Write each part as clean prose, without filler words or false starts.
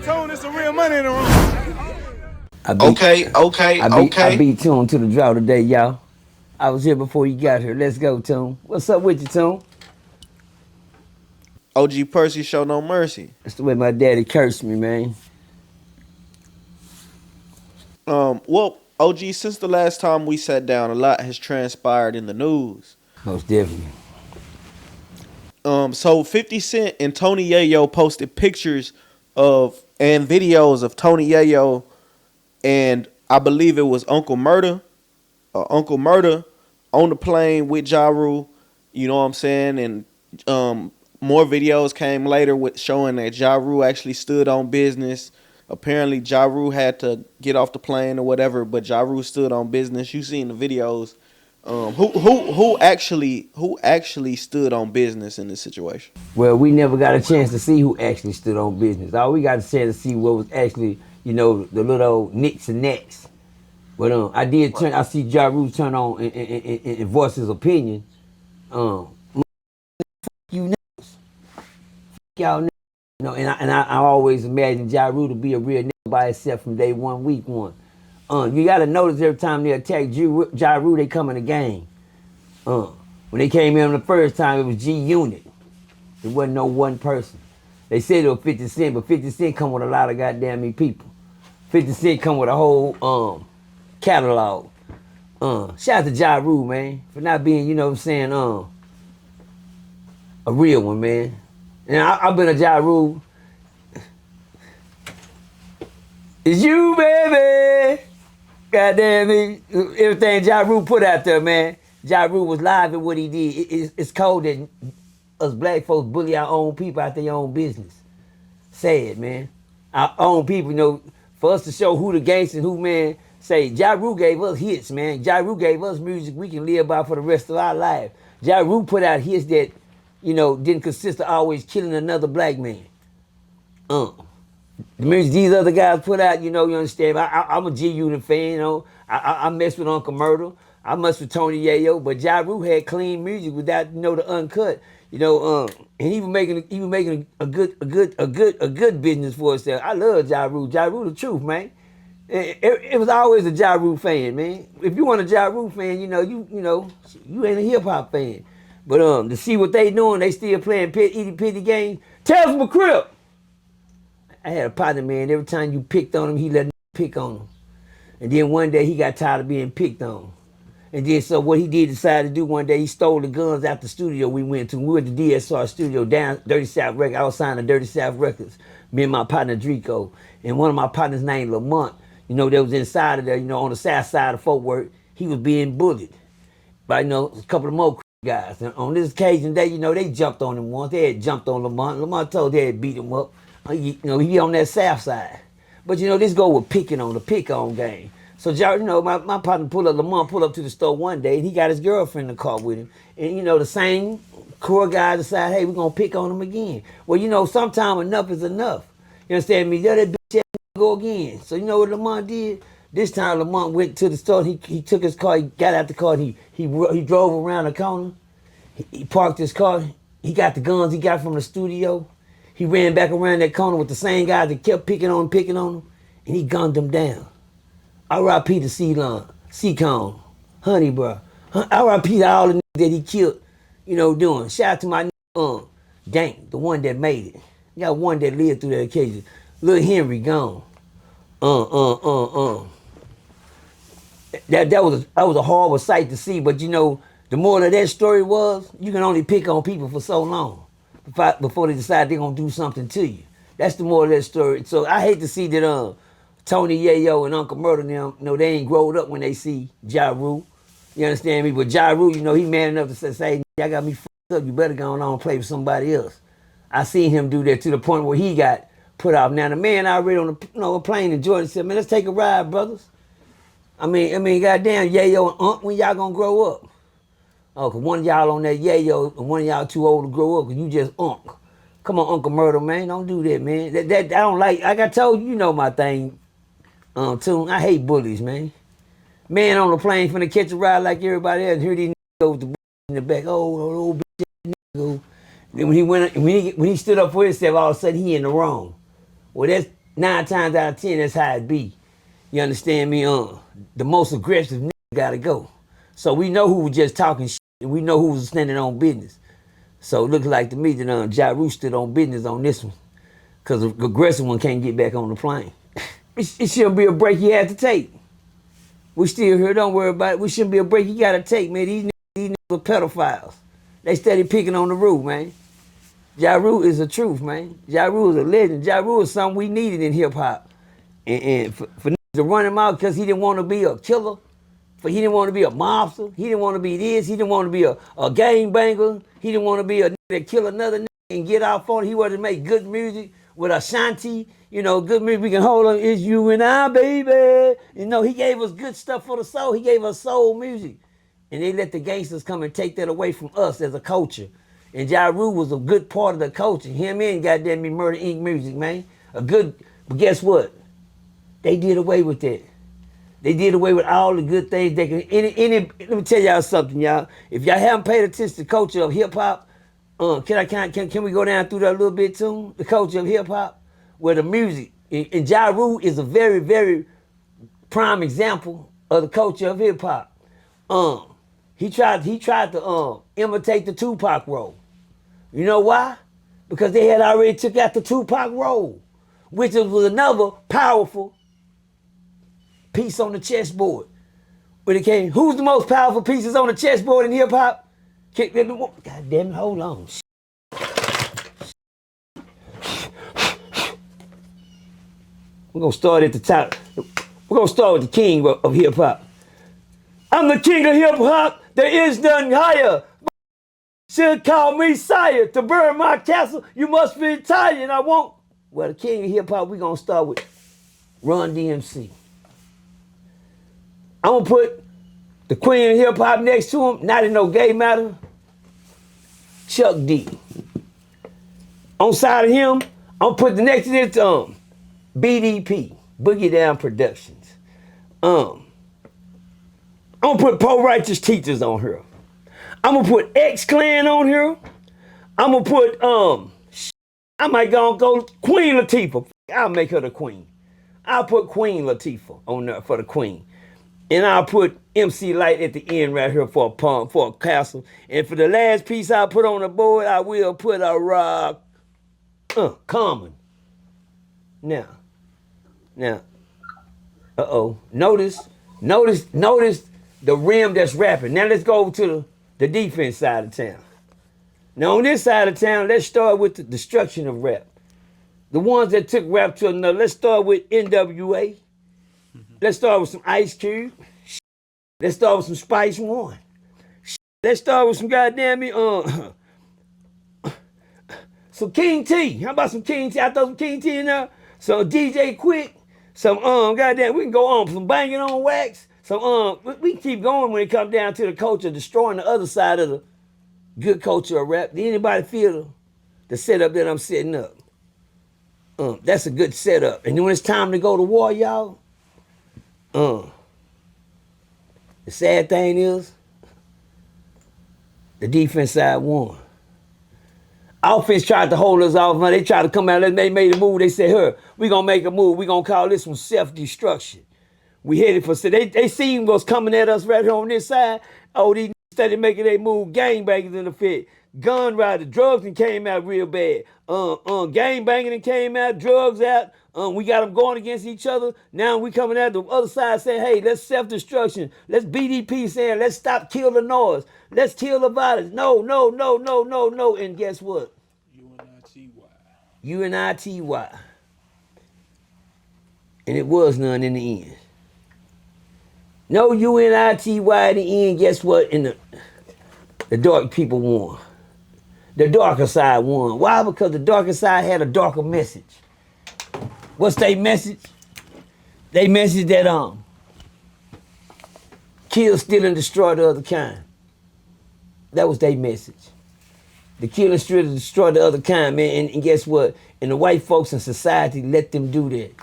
Tone, it's some real money in the room. I beat Tune to the draw today, y'all. I was here before you got here. Let's go, Tune. What's up with you, Tune? OG Percy show no mercy. That's the way my daddy cursed me, man. Well, OG, since the last time we sat down, a lot has transpired in the news. Most definitely. So 50 Cent and Tony Yayo posted pictures of and videos of Tony Yayo and I believe it was Uncle Murda on the plane with Ja Rule, you know what I'm saying? And more videos came later with showing that Ja Rule actually stood on business. Apparently Ja Rule had to get off the plane or whatever, but Ja Rule stood on business. You seen the videos. Who actually stood on business in this situation? Well, we never got a chance to see who actually stood on business. All we got a chance to see what was actually, the little old nicks and necks. But I see Ja Rule turn on and voice his opinion. You know, y'all know. And I always imagined Ja Rule to be a real nigga by himself from day one, week one. You gotta notice every time they attack Ja Rule, they come in the game. When they came in the first time, it was G Unit. It wasn't no one person. They said it was 50 Cent, but 50 Cent come with a lot of goddamn people. 50 Cent come with a whole catalog. Shout out to Ja Rule, man, for not being, you know what I'm saying, a real one, man. And I've been a Ja Rule. It's you, baby. Goddamn it. Everything Ja Rule put out there, man. Ja Rule was live in what he did. It's cold that us black folks bully our own people out their own business. Sad, man. Our own people, for us to show who the gangster and who, man, say, Ja Rule gave us hits, man. Ja Rule gave us music we can live by for the rest of our life. Ja Rule put out hits that, didn't consist of always killing another black man. The music these other guys put out, you understand. I'm a G Unit fan, I mess with Uncle Murda. I mess with Tony Yayo, but Ja Rule had clean music without, the uncut. And he was making a good business for himself. I love Ja Rule. Ja Rule the truth, man. It was always a Ja Rule fan, man. If you want a Ja Rule fan, you ain't a hip hop fan. But to see what they doing, they still playing itty bitty games. Tell them a crib. I had a partner, man. Every time you picked on him, he let me pick on him. And then one day he got tired of being picked on. And then so what he did decide to do one day, he stole the guns out the studio we went to. We went to DSR studio down Dirty South Records. I was signed to Dirty South Records. Me and my partner Drico. And one of my partners named Lamont, that was inside of there, on the south side of Fort Worth. He was being bullied by, a couple of more guys. And on this occasion, they jumped on him once. They had jumped on Lamont. Lamont told they had beat him up. He on that south side. But, this go with picking on the pick-on game. So, my partner Lamont pulled up to the store one day, and he got his girlfriend in the car with him. And, the same core guys decide, hey, we're going to pick on him again. Well, sometimes enough is enough. You understand me? That bitch go again. So, you know what Lamont did? This time, Lamont went to the store. He took his car. He got out the car. And he drove around the corner. He parked his car. He got the guns he got from the studio. He ran back around that corner with the same guys that kept picking on him, and he gunned them down. R.I.P. to C-Con, Honey, bro. R.I.P. to all the niggas that he killed, doing. Shout out to my Dank, the one that made it. You got one that lived through that occasion. Lil Henry gone. That was a horrible sight to see, but the moral of that story was you can only pick on people for so long before they decide they're gonna do something to you. That's the moral of that story. So I hate to see that Tony Yayo and Uncle Murda them, they ain't growed up when they see Ja Rule. You understand me? But Ja Rule, he man enough to say, I got me fucked up, you better go on and play with somebody else. I seen him do that to the point where he got put off. Now the man already on a plane in Jordan said, man, let's take a ride, brothers. I mean, goddamn, Yayo and Unc, when y'all gonna grow up? Oh, cause one of y'all on that Yayo and one of y'all too old to grow up, cause you just Unc. Come on, Uncle Murda, man, don't do that, man. That I don't like I told you, my thing, too. I hate bullies, man. Man on the plane finna catch a ride like everybody else, and here these niggas go with the in the back. Oh, old bitch nigga. Then when he stood up for himself, all of a sudden he in the wrong. Well, 9 times out of 10, that's how it be. You understand me? The most aggressive nigga gotta go. So we know who was just talking shit, and we know who was standing on business. So it looks like to me that Ja Rule stood on business on this one. Because the aggressive one can't get back on the plane. It shouldn't be a break he had to take. We still here, don't worry about it. We shouldn't be a break he gotta take, man. These niggas are pedophiles. They steady picking on the roof, man. Ja Rule is the truth, man. Ja Rule is a legend. Ja Rule is something we needed in hip hop. And for niggas to run him out because he didn't want to be a killer, he didn't want to be a mobster, he didn't want to be this, he didn't want to be a gang banger, he didn't want to be a nigga that kill another nigga and get off on it. He wanted to make good music with Ashanti, good music we can hold on. It's you and I, baby. He gave us good stuff for the soul. He gave us soul music. And they let the gangsters come and take that away from us as a culture. And Ja Rule was a good part of the culture. Him and goddamn me Murda Inc. music, man. But guess what? They did away with that. They did away with all the good things they can. Let me tell y'all something, y'all. If y'all haven't paid attention to the culture of hip hop, can we go down through that a little bit too? The culture of hip hop, where the music and Ja Rule is a very, very prime example of the culture of hip hop. He tried to imitate the Tupac role. You know why? Because they had already took out the Tupac role, which was another powerful piece on the chessboard. When it came, who's the most powerful pieces on the chessboard in hip hop? God damn it, hold on. We're gonna start at the top. We're gonna start with the king of hip hop. I'm the king of hip hop. There is none higher. Should call me sire. To burn my castle, you must be tired. And I won't. Well, the king of hip hop, we're gonna start with Run DMC. I'm gonna put the queen of hip hop next to him, not in no gay matter. Chuck D. On side of him, I'm gonna put the next to this BDP, Boogie Down Productions. I'm gonna put Pro Righteous Teachers on here. I'm gonna put X Clan on here. I'm gonna put I might go Queen Latifah. I'll make her the queen. I'll put Queen Latifah on there for the queen. And I'll put MC Light at the end right here for a pump, for a castle. And for the last piece I put on the board, I will put a rock Common. Now, notice the rim that's rapping. Now let's go over to the defense side of town. Now on this side of town, let's start with the destruction of rap. The ones that took rap to another. Let's start with NWA. Let's start with some Ice Cube. Let's start with some Spice One. Let's start with some goddamn some King T. How about some King T? I throw some King T in there. Some DJ Quick. Some goddamn. We can go on some Banging on Wax. Some we can keep going when it comes down to the culture destroying the other side of the good culture of rap. Did anybody feel the setup that I'm setting up? That's a good setup. And when it's time to go to war, y'all. The sad thing is, the defense side won. Offense tried to hold us off. They tried to come out. They made a move. They said, "Hey, we gonna make a move. We gonna call this one self-destruction." We headed for. So they seen what's coming at us right here on this side. Oh, these started making they move. Gangbangers in the fit. Gun rider, drugs and came out real bad. Gang banging and came out. Drugs out. We got them going against each other. Now we coming out the other side saying, "Hey, let's self-destruction. Let's BDP saying, let's stop kill the noise. Let's kill the violence." No. And guess what? UNITY. And it was none in the end. No UNITY in the end. Guess what? The dark people won. The darker side won. Why? Because the darker side had a darker message. What's their message? They message that kill, steal, and destroy the other kind. That was their message. The kill and steal and destroy the other kind, man. And guess what? And the white folks in society let them do that.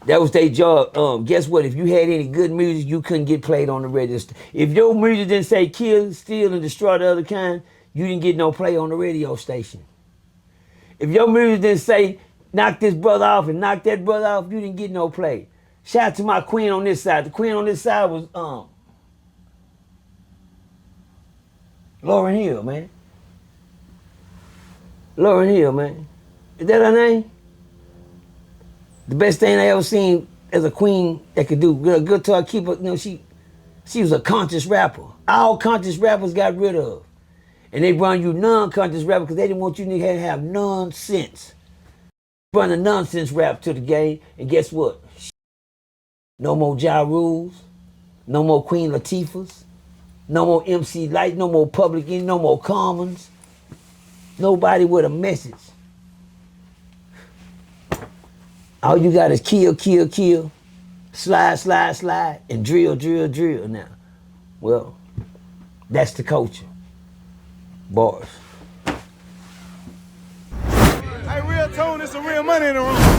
That was their job. Guess what? If you had any good music, you couldn't get played on the radio. If your music didn't say kill, steal, and destroy the other kind, you didn't get no play on the radio station. If your music didn't say knock this brother off and knock that brother off, you didn't get no play. Shout out to my queen on this side. The queen on this side was Lauryn Hill, man. Lauryn Hill, man. Is that her name? The best thing I ever seen as a queen that could do good to her keeper, you know, she was a conscious rapper. All conscious rappers got rid of. And they run you non-conscious rapper because they didn't want you niggas to have nonsense. Run a nonsense rap to the game, and guess what? No more Ja Rules, no more Queen Latifahs, no more MC Light, no more Public Enemy, no more Commons. Nobody with a message. All you got is kill, kill, kill, slide, slide, slide, and drill, drill, drill now. Well, that's the culture. Bars. Hey, real tone, there's some real money in the room.